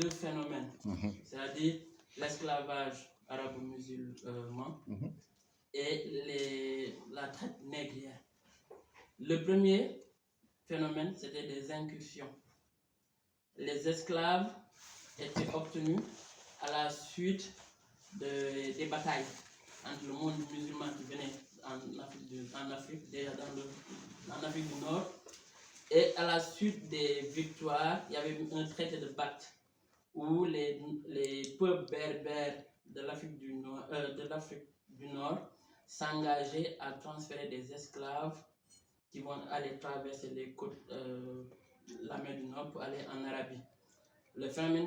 deux phénomènes, c'est-à-dire l'esclavage arabo-musulman et la traite négrière. Le premier phénomène, c'était des incursions. Les esclaves étaient obtenus à la suite des batailles entre le monde musulman qui venait en Afrique, déjà en Afrique du Nord, et à la suite des victoires, il y avait un traité de Bath où les peuples berbères de l'Afrique du Nord s'engageaient à transférer des esclaves qui vont aller traverser les côtes, la mer du Nord pour aller en Arabie. Le phénomène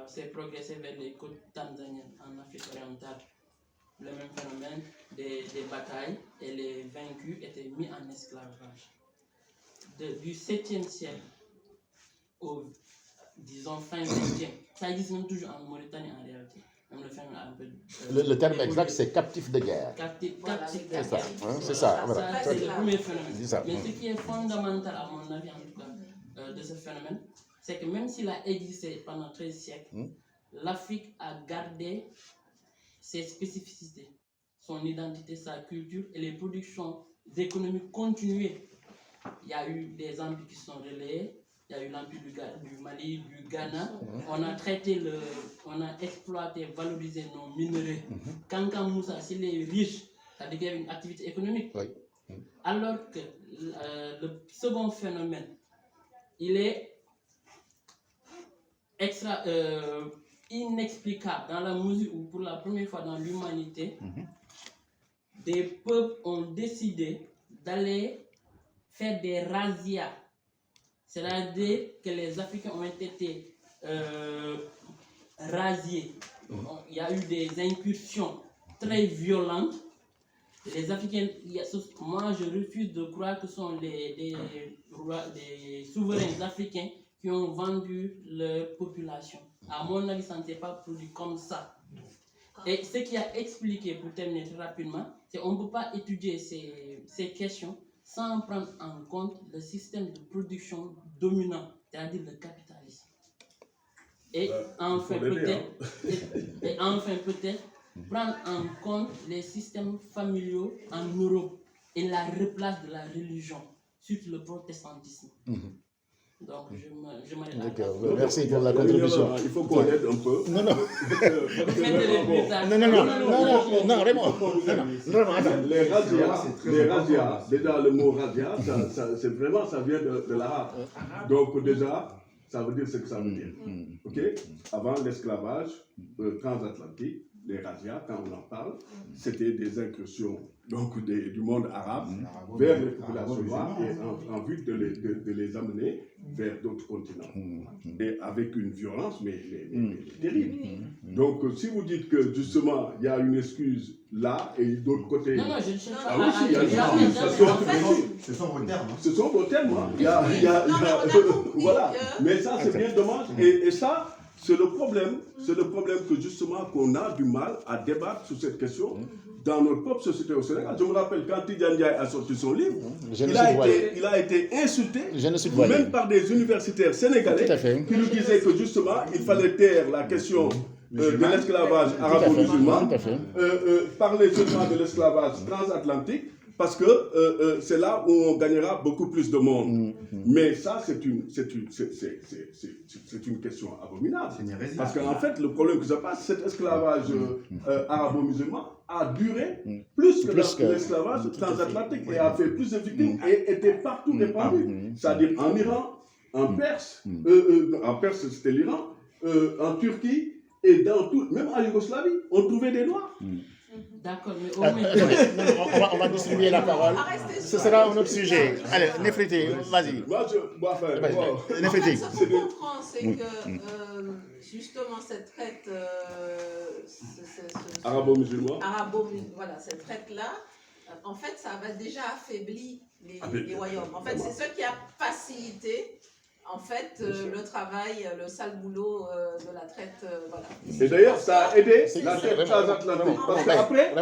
s'est progressé vers les côtes tanzaniennes en Afrique orientale. Le même phénomène des batailles et les vaincus étaient mis en esclavage. Du 7e siècle au, disons, fin 20e, ça existe même toujours en Mauritanie en réalité. Même le phénomène un peu, le terme exact, c'est captif de guerre. Captif de C'est ça, guerre. hein, c'est ça. Voilà. Ça, c'est le premier phénomène. C'est ça. Mais ce qui est fondamental, à mon avis, en tout cas, de ce phénomène, c'est que même s'il a existé pendant 13 siècles, l'Afrique a gardé ses spécificités, son identité, sa culture et les productions économiques continuées. Il y a eu des empires qui sont relayés, il y a eu l'empire du Mali, du Ghana. On a on a exploité, valorisé nos minerais. Kankan Moussa, s'il est riche, ça veut dire qu'il y a une activité économique. Oui. Alors que le second phénomène, il est inexplicable dans la mesure où, pour la première fois dans l'humanité, des peuples ont décidé d'aller faire des razzias. C'est-à-dire que les Africains ont été rasiés. Il y a eu des incursions très violentes. Les Africains, moi je refuse de croire que ce sont des souverains africains qui ont vendu leur population. À mon avis, ça ne s'est pas produit comme ça. Et ce qui a expliqué, pour terminer très rapidement, c'est qu'on ne peut pas étudier ces questions sans prendre en compte le système de production dominant, c'est-à-dire le capitalisme. Et enfin peut-être prendre en compte les systèmes familiaux en Europe et la replace de la religion, surtout le protestantisme. Donc, je m'arrête là. D'accord, merci pour la contribution. Il faut qu'on aide un peu. Non, non. Non, vraiment. Vraiment, attends. Les razzias, déjà le mot razzia, c'est vraiment, ça vient de l'arabe. Donc déjà, ça veut dire ce que ça veut dire. Ok? Avant l'esclavage transatlantique, les razzias, quand on en parle, c'était des incursions donc du monde arabe vers les populations noires et en vue de les amener vers d'autres continents. Et avec une violence, mais terrible. Donc, si vous dites que justement, il y a une excuse là et d'autre côté... Non, je ne cherche pas. Ah oui, il y a ce sont vos termes. Ce sont vos termes. Voilà. Mais ça, c'est bien dommage. Et ça, c'est le problème que justement qu'on a du mal à débattre sur cette question dans notre propre société au Sénégal. Je me rappelle quand Tidjane Ndiaye a sorti son livre, il a été insulté, même par des universitaires sénégalais qui nous disaient que justement il fallait taire la question de l'esclavage arabo-musulman, parler seulement de l'esclavage transatlantique, parce que c'est là où on gagnera beaucoup plus de monde. Mais ça, c'est une question abominable. Parce qu'en fait, le problème que ça passe, cet esclavage arabo-musulman a duré plus que l'esclavage transatlantique et a fait plus de victimes et était partout répandu. C'est-à-dire en Iran, en Perse, en Perse c'était l'Iran, en Turquie et dans tout, même en Yougoslavie, on trouvait des Noirs. D'accord, mais on va distribuer la parole. Ce sera un autre sujet. Allez, Néfrité, vas-y. Néfrité. Ce qu'on comprend, c'est que justement cette traite arabo-musulman, voilà, cette traite-là, en fait, ça va déjà affaiblir les royaumes. En fait, c'est ce qui a facilité en fait, le travail, le sale boulot de la traite, voilà. Et d'ailleurs, ça a aidé la traite transatlantique. Parce qu'après,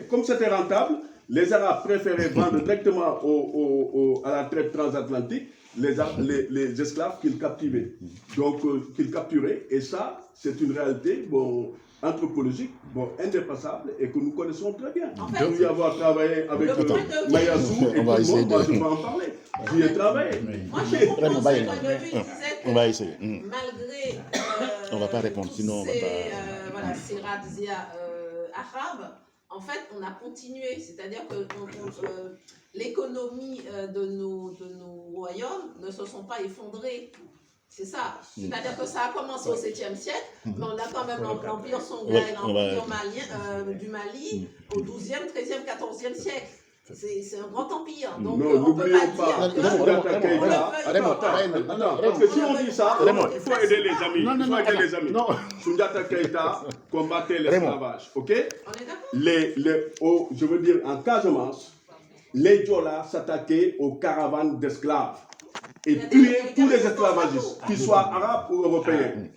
comme c'était rentable, les Arabes préféraient vendre directement à la traite transatlantique les esclaves qu'ils captivaient. Donc, qu'ils capturaient. Et ça, c'est une réalité anthropologique, indépassable et que nous connaissons très bien. En fait, Pour y avoir travaillé avec Mayazou et tout le monde, moi je peux en parler. J'y ai travaillé. Moi, je comprends ce point de vue. Il disait que On va essayer. malgré on va pas répondre, sinon on va pas... ces razzias arabes, en fait, on a continué. C'est-à-dire que l'économie de nos royaumes ne se sont pas effondrées. C'est ça. C'est-à-dire que ça a commencé au 7e siècle, mais on a quand même l'Empire songhai et l'Empire du Mali au 12e, 13e, 14e siècle. C'est un grand empire. Donc, on ne peut pas dire que... Non, parce que si on dit ça, il faut aider les amis. Il faut aider les amis. Soundiata Keïta combattait l'esclavage. Ok? On est d'accord? Je veux dire, en Casamance, les Diola s'attaquaient aux caravanes d'esclaves et tuaient tous les esclavagistes, qu'ils soient arabes ou européens.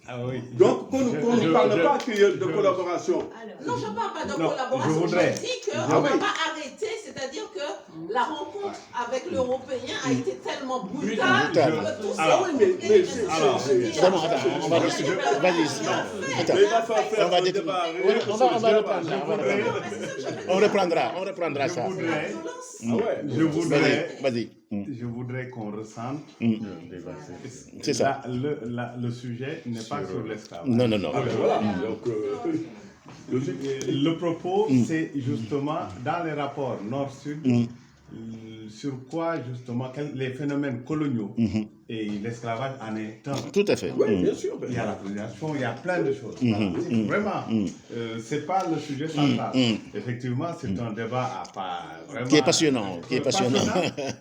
Donc, qu'on ne parle pas de collaboration. Non, je ne parle pas de collaboration. Je dis qu'on ne va pas arrêter, c'est-à-dire que la rencontre avec l'Européen a été tellement brutale que tout ça... Vraiment, attends, on va discuter. On reprendra ça. Je voudrais qu'on ressente. C'est ça. Le sujet n'est pas sur l'esclavage. Non. Voilà. Donc, le propos, c'est justement dans les rapports nord-sud, sur quoi justement les phénomènes coloniaux et l'esclavage en est un. Tout à fait. Oui, bien sûr. Il y a la colonisation, il y a plein de choses. Vraiment, c'est pas le sujet central. Effectivement, c'est un débat à part vraiment, qui est passionnant.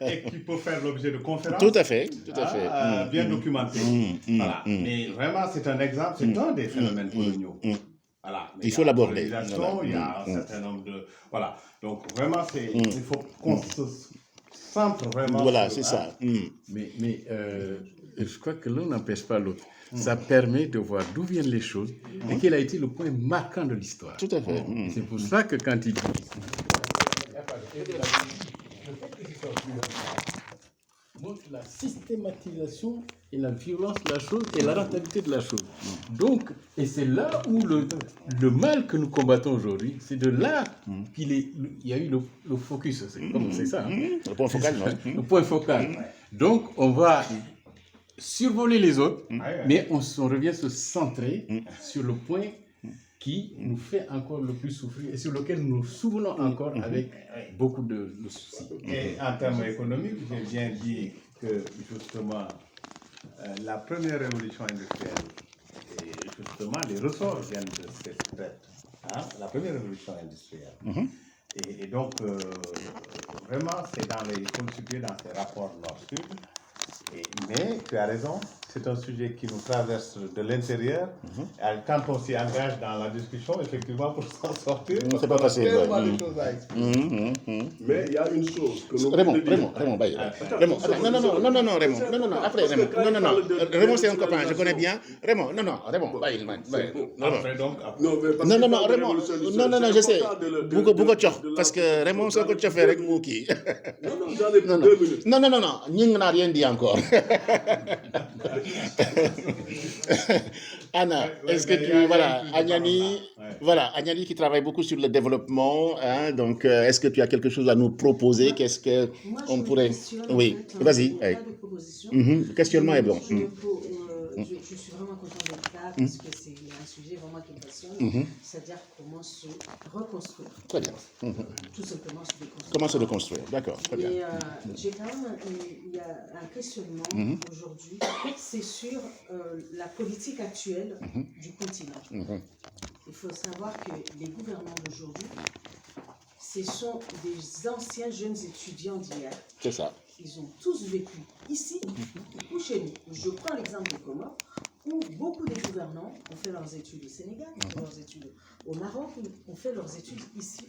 Et qui peut faire l'objet de conférences. Tout à fait. Bien documenté. Voilà. Mais vraiment, c'est un exemple, c'est un des phénomènes coloniaux. Voilà. Il faut l'aborder. Il y a un certain nombre de... Voilà. Donc, vraiment, il faut qu'on se centre vraiment... Voilà, c'est ça. Mais je crois que l'un n'empêche pas l'autre. Ça permet de voir d'où viennent les choses et quel a été le point marquant de l'histoire. Tout à fait. C'est pour ça que quand il dit... montre la systématisation et la violence de la chose et la rentabilité de la chose. Donc, et c'est là où le mal que nous combattons aujourd'hui, c'est de là qu'il y a eu le focus. C'est ça. Le point focal, non? Le point focal. Donc, on va survoler les autres, mais on revient se centrer sur le point qui nous fait encore le plus souffrir et sur lequel nous nous souvenons encore avec beaucoup de soucis. Et en termes économiques, j'ai bien dit que justement la première révolution industrielle, et justement les ressorts viennent de cette traite, la première révolution industrielle. Et donc vraiment c'est il faut le situer dans ces rapports nord-sud. Mais tu as raison, c'est un sujet qui nous traverse de l'intérieur. Quand on s'y engage dans la discussion, effectivement, pour s'en sortir, c'est pas facile. Mais il y a une chose que nous... Raymond, non, après, Raymond, c'est un copain, je connais bien. Raymond, Raymond, non, je sais. Beaucoup de choses, parce que Raymond, c'est un coach avec Mouki. Non, j'en ai pour 2 minutes. Non, Ning n'a rien dit encore. Anna, est-ce que tu... Voilà, Agnani qui travaille beaucoup sur le développement, donc est-ce que tu as quelque chose à nous proposer? Qu'est-ce qu'on pourrait... Oui, vas-y. Questionnement est bon. Je suis vraiment content d'être là parce que c'est un sujet vraiment qui me passionne, c'est-à-dire comment se reconstruire. Très bien. Tout simplement se déconstruire. Comment se reconstruire, d'accord, très bien. Et j'ai quand même, il y a un questionnement aujourd'hui, c'est sur la politique actuelle du continent. Il faut savoir que les gouvernants d'aujourd'hui, ce sont des anciens jeunes étudiants d'hier. C'est ça. Ils ont tous vécu ici ou chez nous. Je prends l'exemple des Comores, où beaucoup de gouvernants ont fait leurs études au Sénégal, ont fait leurs études au Maroc, ont fait leurs études ici